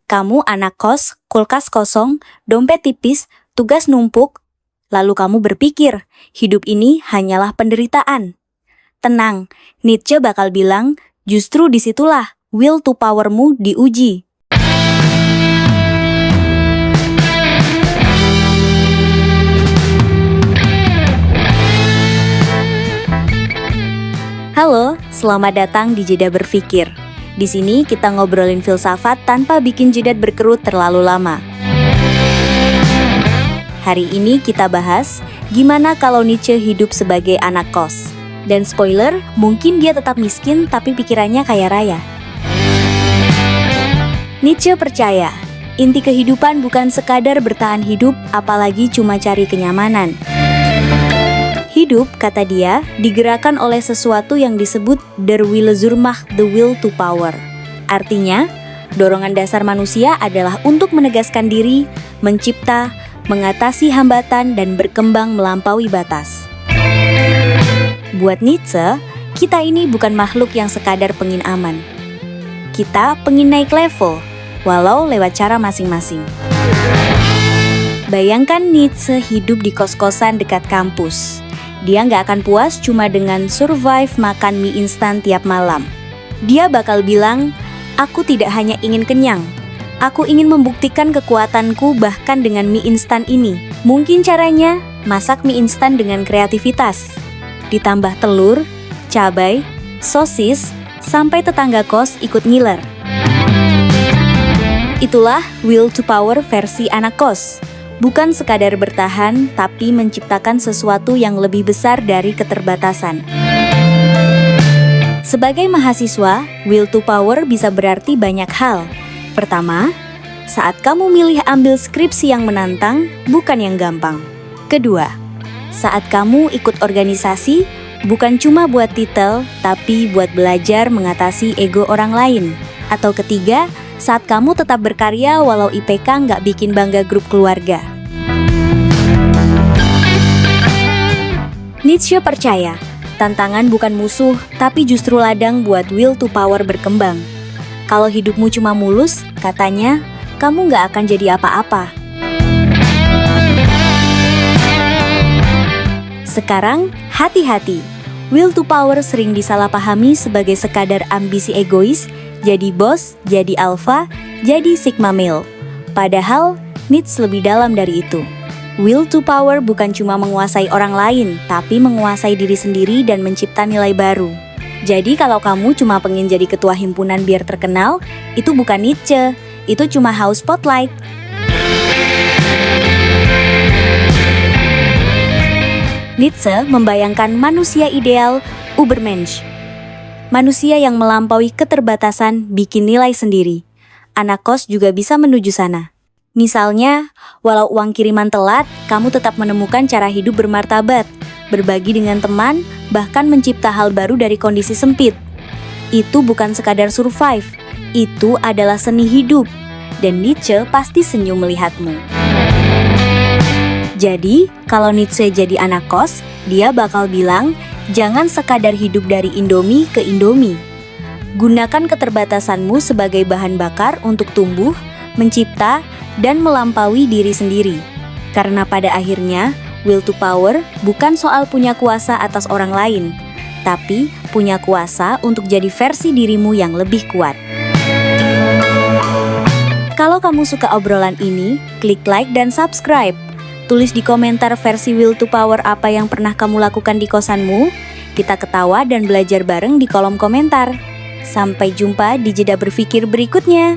Kamu anak kos, kulkas kosong, dompet tipis, tugas numpuk. Lalu kamu berpikir, hidup ini hanyalah penderitaan. Tenang, Nietzsche bakal bilang, justru disitulah will to powermu diuji. Halo, selamat datang di Jeda Berpikir. Di sini kita ngobrolin filsafat tanpa bikin jeda berkerut terlalu lama. Hari ini kita bahas, gimana kalau Nietzsche hidup sebagai anak kos. Dan spoiler, mungkin dia tetap miskin tapi pikirannya kaya raya. Nietzsche percaya, inti kehidupan bukan sekadar bertahan hidup, apalagi cuma cari kenyamanan. Hidup, kata dia, digerakkan oleh sesuatu yang disebut der Wille zur Macht, the will to power. Artinya, dorongan dasar manusia adalah untuk menegaskan diri, mencipta, mengatasi hambatan, dan berkembang melampaui batas. Buat Nietzsche, kita ini bukan makhluk yang sekadar pengin aman. Kita pengin naik level, walau lewat cara masing-masing. Bayangkan Nietzsche hidup di kos-kosan dekat kampus. Dia nggak akan puas cuma dengan survive makan mie instan tiap malam. Dia bakal bilang, aku tidak hanya ingin kenyang, aku ingin membuktikan kekuatanku bahkan dengan mie instan ini. Mungkin caranya, masak mie instan dengan kreativitas. Ditambah telur, cabai, sosis, sampai tetangga kos ikut ngiler. Itulah will to power versi anak kos. Bukan sekadar bertahan, tapi menciptakan sesuatu yang lebih besar dari keterbatasan. Sebagai mahasiswa, will to power bisa berarti banyak hal. Pertama, saat kamu milih ambil skripsi yang menantang, bukan yang gampang. Kedua, saat kamu ikut organisasi, bukan cuma buat titel, tapi buat belajar mengatasi ego orang lain. Atau ketiga, saat kamu tetap berkarya walau IPK nggak bikin bangga grup keluarga. Nietzsche percaya, tantangan bukan musuh, tapi justru ladang buat will to power berkembang. Kalau hidupmu cuma mulus, katanya, kamu nggak akan jadi apa-apa. Sekarang, hati-hati. Will to power sering disalahpahami sebagai sekadar ambisi egois, jadi bos, jadi alpha, jadi sigma male. Padahal, Nietzsche lebih dalam dari itu. Will to power bukan cuma menguasai orang lain, tapi menguasai diri sendiri dan mencipta nilai baru. Jadi kalau kamu cuma pengen jadi ketua himpunan biar terkenal, itu bukan Nietzsche, itu cuma haus spotlight. Nietzsche membayangkan manusia ideal, Übermensch. Manusia yang melampaui keterbatasan bikin nilai sendiri. Anak kos juga bisa menuju sana. Misalnya, walau uang kiriman telat, kamu tetap menemukan cara hidup bermartabat, berbagi dengan teman, bahkan mencipta hal baru dari kondisi sempit. Itu bukan sekadar survive, itu adalah seni hidup. Dan Nietzsche pasti senyum melihatmu. Jadi, kalau Nietzsche jadi anak kos, dia bakal bilang, jangan sekadar hidup dari Indomie ke Indomie. Gunakan keterbatasanmu sebagai bahan bakar untuk tumbuh, mencipta, dan melampaui diri sendiri. Karena pada akhirnya, will to power bukan soal punya kuasa atas orang lain, tapi punya kuasa untuk jadi versi dirimu yang lebih kuat. Kalau kamu suka obrolan ini, klik like dan subscribe. Tulis di komentar versi will to power apa yang pernah kamu lakukan di kosanmu. Kita ketawa dan belajar bareng di kolom komentar. Sampai jumpa di Jeda Berpikir berikutnya.